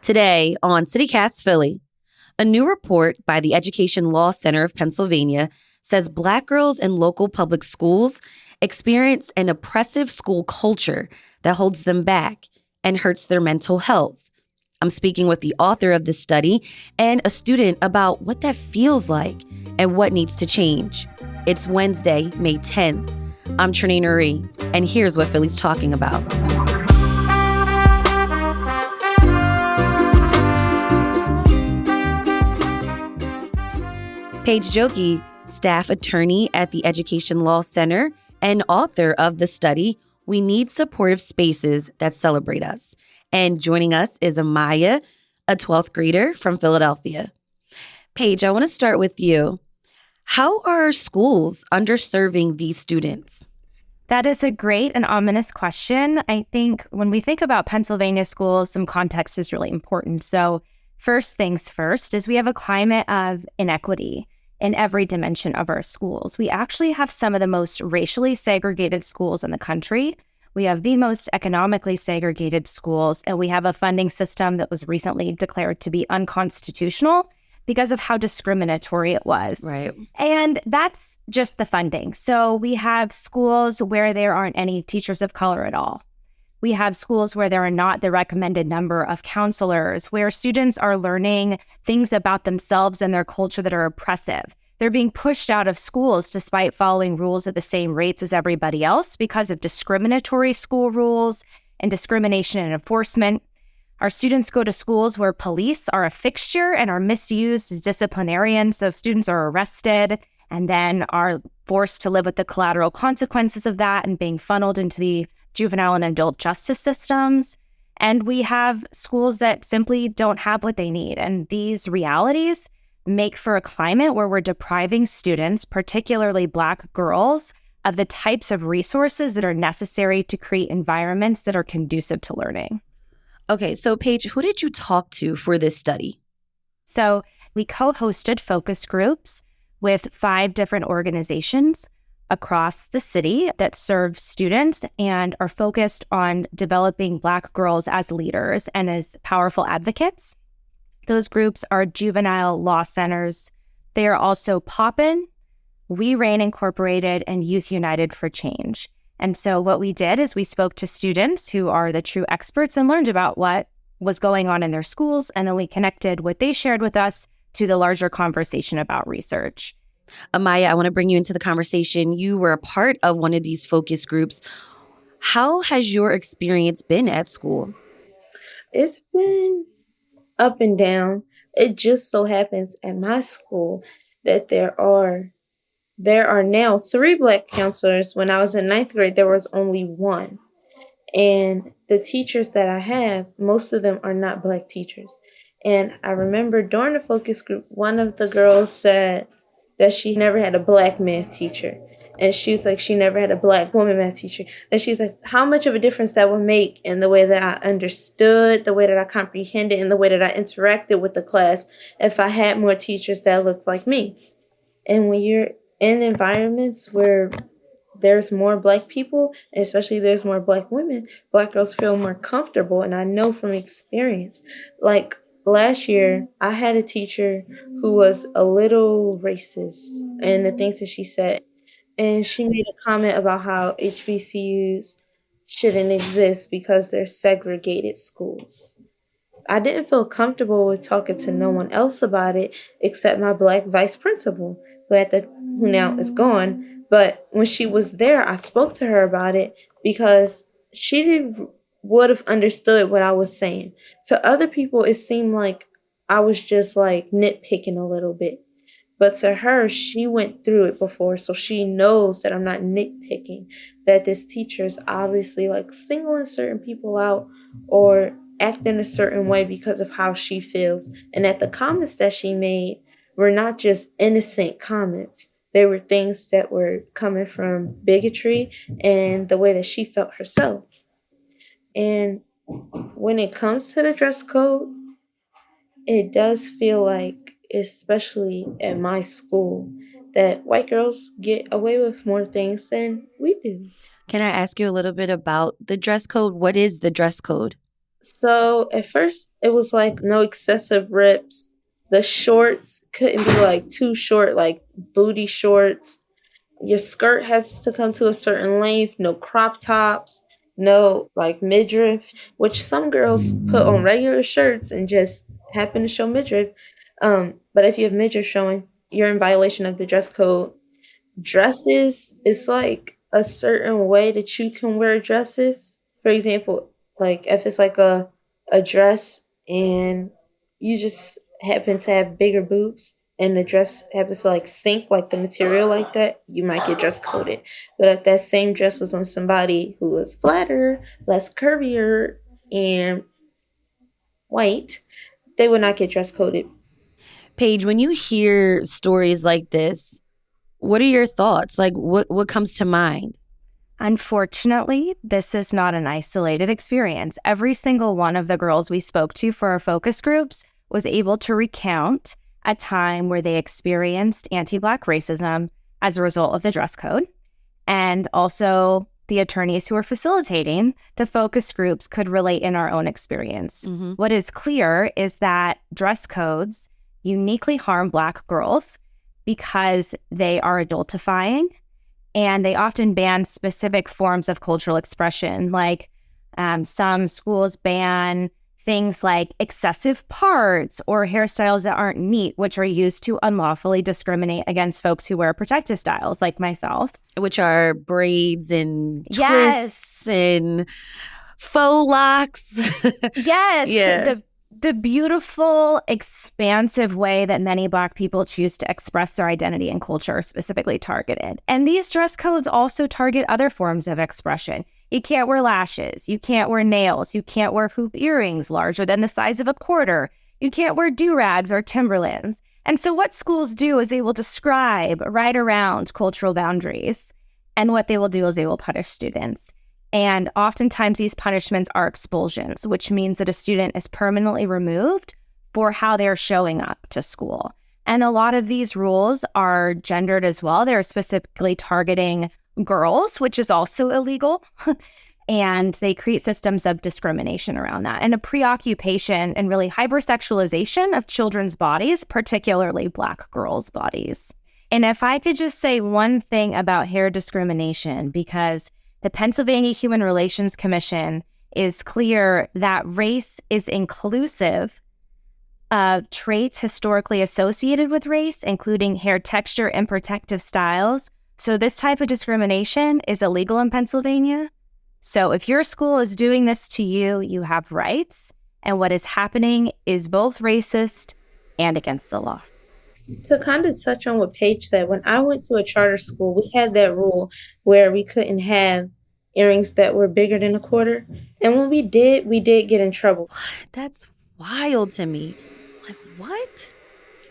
Today on CityCast Philly, a new report by the Education Law Center of Pennsylvania says Black girls in local public schools experience an oppressive school culture that holds them back and hurts their mental health. I'm speaking with the author of this study and a student about what that feels like and what needs to change. It's Wednesday, May 10th. I'm Trenae Nuri, and here's what Philly's talking about. Paige Jokey, staff attorney at the Education Law Center and author of the study, We Need Supportive Spaces That Celebrate Us. And joining us is Amaya, a 12th grader from Philadelphia. Paige, I want to start with you. How are schools underserving these students? That is a great and ominous question. I think when we think about Pennsylvania schools, some context is really important. So first things first is we have a climate of inequity in every dimension of our schools. We actually have some of the most racially segregated schools in the country. We have the most economically segregated schools, and we have a funding system that was recently declared to be unconstitutional because of how discriminatory it was. Right. And that's just the funding. So we have schools where there aren't any teachers of color at all. We have schools where there are not the recommended number of counselors, where students are learning things about themselves and their culture that are oppressive. They're being pushed out of schools despite following rules at the same rates as everybody else because of discriminatory school rules and discrimination and enforcement. Our students go to schools where police are a fixture and are misused as disciplinarians. So students are arrested and then are forced to live with the collateral consequences of that and being funneled into the juvenile and adult justice systems. And we have schools that simply don't have what they need. And these realities make for a climate where we're depriving students, particularly Black girls, of the types of resources that are necessary to create environments that are conducive to learning. Okay, so Paige, who did you talk to for this study? So we co-hosted focus groups with 5 different organizations across the city that serve students and are focused on developing Black girls as leaders and as powerful advocates. Those groups are juvenile law centers. They are also Poppin, We Reign Incorporated, and Youth United for Change. And so what we did is we spoke to students who are the true experts and learned about what was going on in their schools. And then we connected what they shared with us to the larger conversation about research. Amaya, I want to bring you into the conversation. You were a part of one of these focus groups. How has your experience been at school? It's been up and down. It just so happens at my school that there are now 3 Black counselors. When I was in 9th grade, there was only 1. And the teachers that I have, most of them are not Black teachers. And I remember during the focus group, one of the girls said that she never had a Black math teacher. And she was like, she never had a Black woman math teacher. And she's like, how much of a difference that would make in the way that I understood, the way that I comprehended, and the way that I interacted with the class if I had more teachers that looked like me. And when you're in environments where there's more Black people, and especially there's more Black women, Black girls feel more comfortable. And I know from experience, like last year, I had a teacher who was a little racist in the things that she said. And she made a comment about how HBCUs shouldn't exist because they're segregated schools. I didn't feel comfortable with talking to no one else about it except my Black vice principal, who now is gone. But when she was there, I spoke to her about it because she would have understood what I was saying. To other people, it seemed like I was just like nitpicking a little bit. But to her, she went through it before, so she knows that I'm not nitpicking, that this teacher is obviously like singling certain people out or acting a certain way because of how she feels. And that the comments that she made were not just innocent comments. They were things that were coming from bigotry and the way that she felt herself. And when it comes to the dress code, it does feel like, especially at my school, that white girls get away with more things than we do. Can I ask you a little bit about the dress code? What is the dress code? So at first it was like no excessive rips. The shorts couldn't be like too short, like booty shorts. Your skirt has to come to a certain length, no crop tops, no like midriff, which some girls put on regular shirts and just happen to show midriff. But if you have midriff showing, you're in violation of the dress code. Dresses, it's like a certain way that you can wear dresses. For example, like if it's like a dress and you just happen to have bigger boobs and the dress happens to like sink like the material like that, you might get dress coded. But if that same dress was on somebody who was flatter, less curvier, and white, they would not get dress coded. Paige, when you hear stories like this, what are your thoughts? Like, what comes to mind? Unfortunately, this is not an isolated experience. Every single one of the girls we spoke to for our focus groups was able to recount a time where they experienced anti-Black racism as a result of the dress code. And also, the attorneys who were facilitating the focus groups could relate in our own experience. Mm-hmm. What is clear is that dress codes uniquely harm Black girls because they are adultifying, and they often ban specific forms of cultural expression. Like some schools ban things like excessive parts or hairstyles that aren't neat, which are used to unlawfully discriminate against folks who wear protective styles like myself. Which are braids and Yes. twists and faux locks. Yes. Yeah. The beautiful, expansive way that many Black people choose to express their identity and culture are specifically targeted. And these dress codes also target other forms of expression. You can't wear lashes. You can't wear nails. You can't wear hoop earrings larger than the size of a quarter. You can't wear do-rags or Timberlands. And so what schools do is they will describe right around cultural boundaries. And what they will do is they will punish students. And oftentimes these punishments are expulsions, which means that a student is permanently removed for how they're showing up to school. And a lot of these rules are gendered as well. They're specifically targeting girls, which is also illegal. And they create systems of discrimination around that and a preoccupation and really hypersexualization of children's bodies, particularly Black girls' bodies. And if I could just say one thing about hair discrimination, because the Pennsylvania Human Relations Commission is clear that race is inclusive of traits historically associated with race, including hair texture and protective styles. So this type of discrimination is illegal in Pennsylvania. So if your school is doing this to you, you have rights. And what is happening is both racist and against the law. To kind of touch on what Paige said, when I went to a charter school, we had that rule where we couldn't have earrings that were bigger than a quarter. And when we did get in trouble. That's wild to me. Like, what?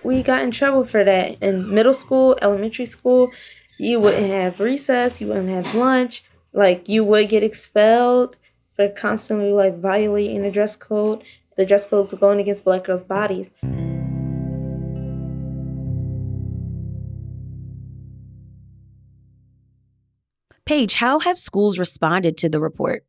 We got in trouble for that. In middle school, elementary school, you wouldn't have recess, you wouldn't have lunch. Like, you would get expelled for constantly, like, violating the dress code. The dress codes were going against Black girls' bodies. Paige, how have schools responded to the report?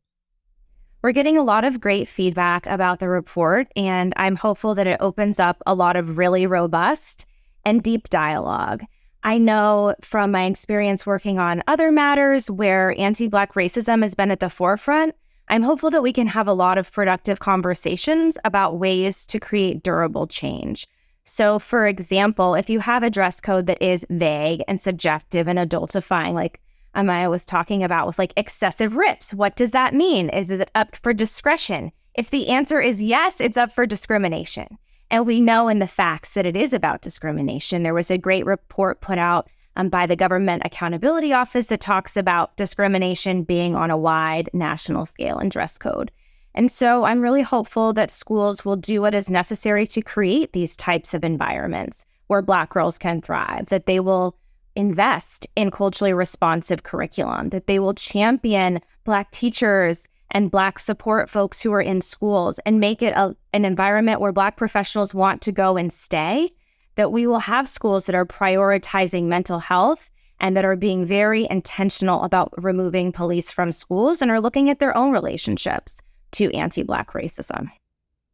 We're getting a lot of great feedback about the report, and I'm hopeful that it opens up a lot of really robust and deep dialogue. I know from my experience working on other matters where anti-Black racism has been at the forefront, I'm hopeful that we can have a lot of productive conversations about ways to create durable change. So, for example, if you have a dress code that is vague and subjective and adultifying, like Amaya was talking about with like excessive rips, what does that mean? Is it up for discretion? If the answer is yes, it's up for discrimination. And we know in the facts that it is about discrimination. There was a great report put out by the Government Accountability Office that talks about discrimination being on a wide national scale in dress code. And so I'm really hopeful that schools will do what is necessary to create these types of environments where Black girls can thrive, that they will invest in culturally responsive curriculum, that they will champion Black teachers and Black support folks who are in schools and make it an environment where Black professionals want to go and stay, that we will have schools that are prioritizing mental health and that are being very intentional about removing police from schools and are looking at their own relationships to anti-Black racism.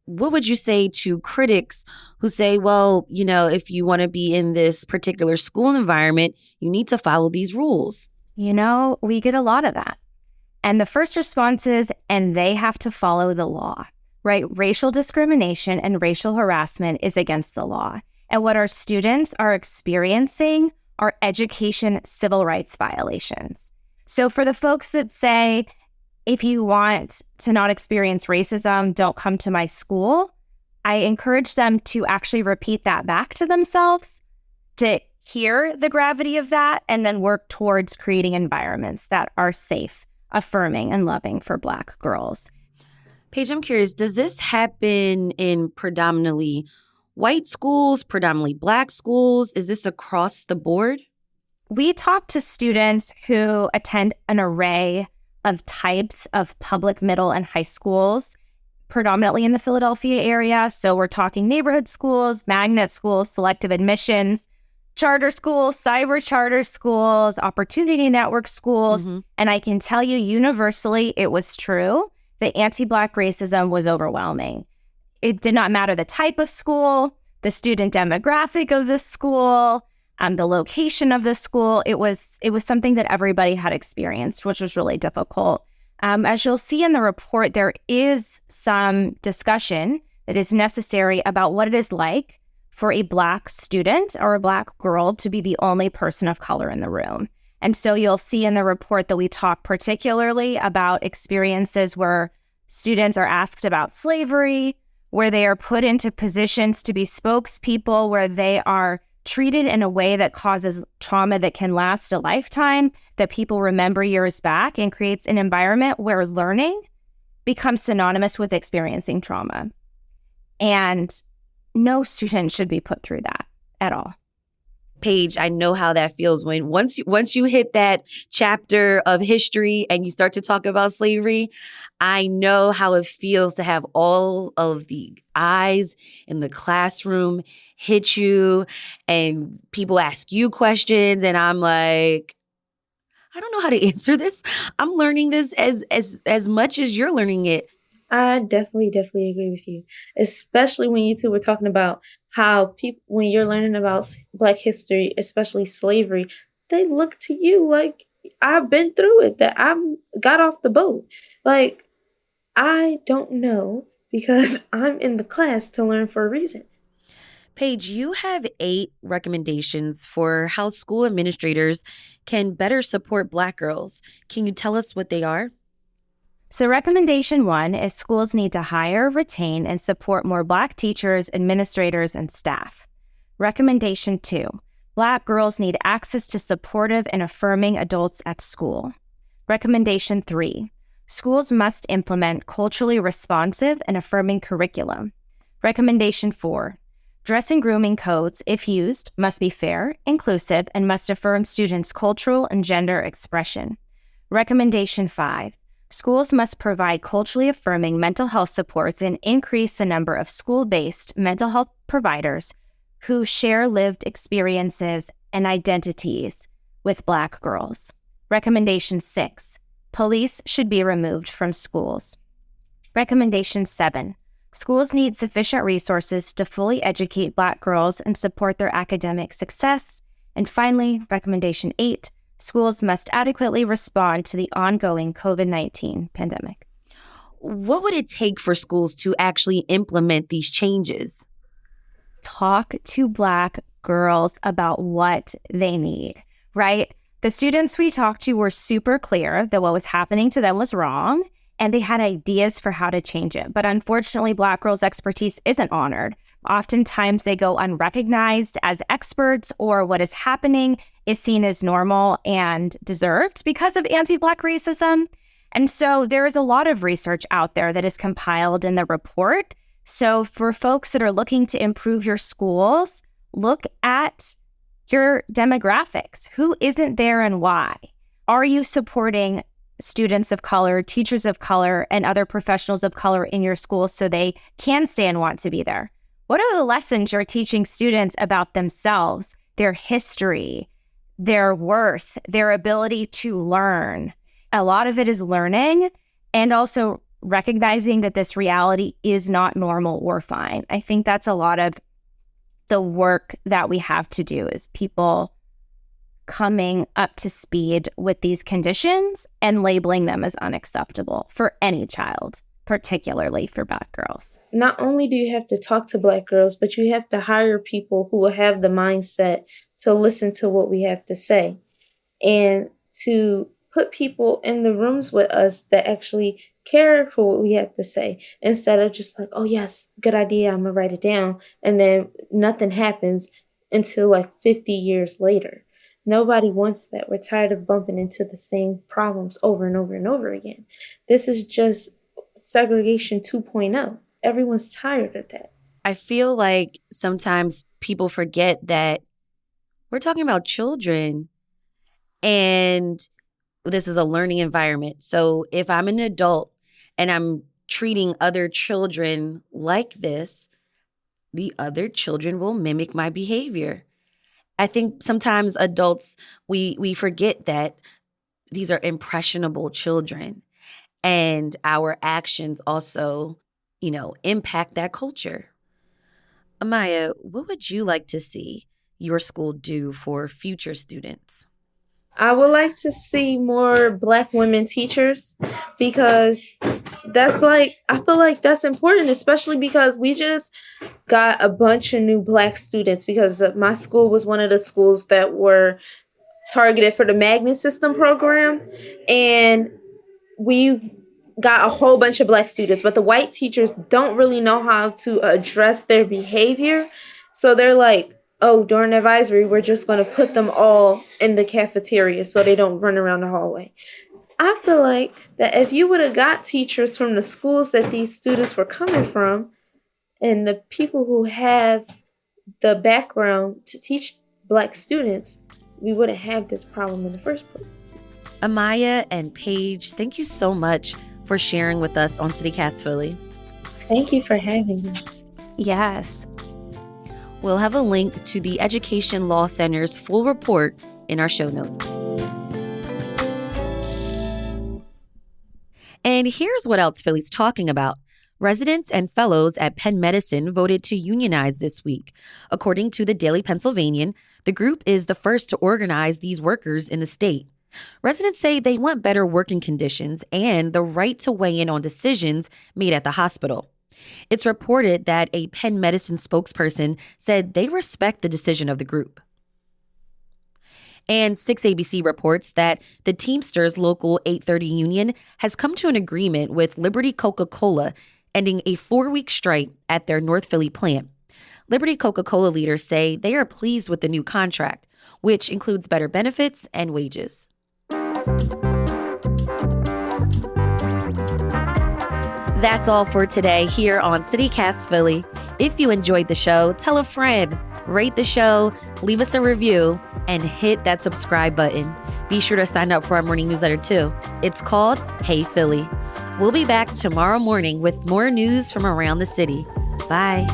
What would you say to critics who say, well, if you want to be in this particular school environment, you need to follow these rules? We get a lot of that. And the first response is, and they have to follow the law, right? Racial discrimination and racial harassment is against the law. And what our students are experiencing are education civil rights violations. So for the folks that say, if you want to not experience racism, don't come to my school, I encourage them to actually repeat that back to themselves, to hear the gravity of that, and then work towards creating environments that are safe, affirming, and loving for Black girls. Paige, I'm curious, does this happen in predominantly white schools, predominantly Black schools? Is this across the board? We talk to students who attend an array of types of public middle and high schools, predominantly in the Philadelphia area. So we're talking neighborhood schools, magnet schools, selective admissions, charter schools, cyber charter schools, opportunity network schools. Mm-hmm. And I can tell you universally, it was true that anti-Black racism was overwhelming. It did not matter the type of school, the student demographic of the school, the location of the school. It was something that everybody had experienced, which was really difficult. As you'll see in the report, there is some discussion that is necessary about what it is like for a Black student or a Black girl to be the only person of color in the room. And so you'll see in the report that we talk particularly about experiences where students are asked about slavery, where they are put into positions to be spokespeople, where they are treated in a way that causes trauma that can last a lifetime, that people remember years back, and creates an environment where learning becomes synonymous with experiencing trauma. And no student should be put through that at all. Paige, I know how that feels when once you hit that chapter of history and you start to talk about slavery. I know how it feels to have all of the eyes in the classroom hit you and people ask you questions, and I'm like, I don't know how to answer this. I'm learning this as much as you're learning it. I definitely agree with you, especially when you two were talking about how people, when you're learning about Black history, especially slavery, they look to you like, I've been through it, that I got off the boat. Like, I don't know because I'm in the class to learn for a reason. Paige, you have 8 recommendations for how school administrators can better support Black girls. Can you tell us what they are? So recommendation 1 is schools need to hire, retain, and support more Black teachers, administrators, and staff. Recommendation 2, Black girls need access to supportive and affirming adults at school. Recommendation 3, schools must implement culturally responsive and affirming curriculum. Recommendation 4, dress and grooming codes, if used, must be fair, inclusive, and must affirm students' cultural and gender expression. Recommendation 5, schools must provide culturally affirming mental health supports and increase the number of school-based mental health providers who share lived experiences and identities with Black girls. Recommendation 6, police should be removed from schools. Recommendation 7, schools need sufficient resources to fully educate Black girls and support their academic success. And finally, recommendation 8, schools must adequately respond to the ongoing COVID-19 pandemic. What would it take for schools to actually implement these changes? Talk to Black girls about what they need, right? The students we talked to were super clear that what was happening to them was wrong, and they had ideas for how to change it. But unfortunately, Black girls' expertise isn't honored. Oftentimes, they go unrecognized as experts, or what is happening is seen as normal and deserved because of anti-Black racism. And so there is a lot of research out there that is compiled in the report. So for folks that are looking to improve your schools, look at your demographics. Who isn't there and why? Are you supporting students of color, teachers of color, and other professionals of color in your school so they can stay and want to be there? What are the lessons you're teaching students about themselves, their history, their worth, their ability to learn? A lot of it is learning and also recognizing that this reality is not normal or fine. I think that's a lot of the work that we have to do, is people coming up to speed with these conditions and labeling them as unacceptable for any child, particularly for Black girls. Not only do you have to talk to Black girls, but you have to hire people who will have the mindset to listen to what we have to say, and to put people in the rooms with us that actually care for what we have to say, instead of just like, oh yes, good idea, I'm gonna write it down, and then nothing happens until like 50 years later. Nobody wants that. We're tired of bumping into the same problems over and over and over again. This is just segregation 2.0. Everyone's tired of that. I feel like sometimes people forget that we're talking about children, and this is a learning environment. So if I'm an adult and I'm treating other children like this, the other children will mimic my behavior. I think sometimes adults, we forget that these are impressionable children, and our actions also, impact that culture. Amaya, what would you like to see your school do for future students? I would like to see more Black women teachers, because I feel like that's important, especially because we just got a bunch of new Black students, because my school was one of the schools that were targeted for the Magnet System program. And we got a whole bunch of Black students, but the white teachers don't really know how to address their behavior. So they're like, oh, during advisory, we're just going to put them all in the cafeteria so they don't run around the hallway. I feel like that if you would have got teachers from the schools that these students were coming from, and the people who have the background to teach Black students, we wouldn't have this problem in the first place. Amaya and Paige, thank you so much for sharing with us on CityCast Philly. Thank you for having me. Yes. We'll have a link to the Education Law Center's full report in our show notes. And here's what else Philly's talking about. Residents and fellows at Penn Medicine voted to unionize this week. According to the Daily Pennsylvanian, the group is the first to organize these workers in the state. Residents say they want better working conditions and the right to weigh in on decisions made at the hospital. It's reported that a Penn Medicine spokesperson said they respect the decision of the group. And 6ABC reports that the Teamsters Local 830 union has come to an agreement with Liberty Coca-Cola, ending a 4-week strike at their North Philly plant. Liberty Coca-Cola leaders say they are pleased with the new contract, which includes better benefits and wages. That's all for today here on CityCast Philly. If you enjoyed the show, tell a friend, rate the show, leave us a review, and hit that subscribe button. Be sure to sign up for our morning newsletter too. It's called Hey Philly. We'll be back tomorrow morning with more news from around the city. Bye.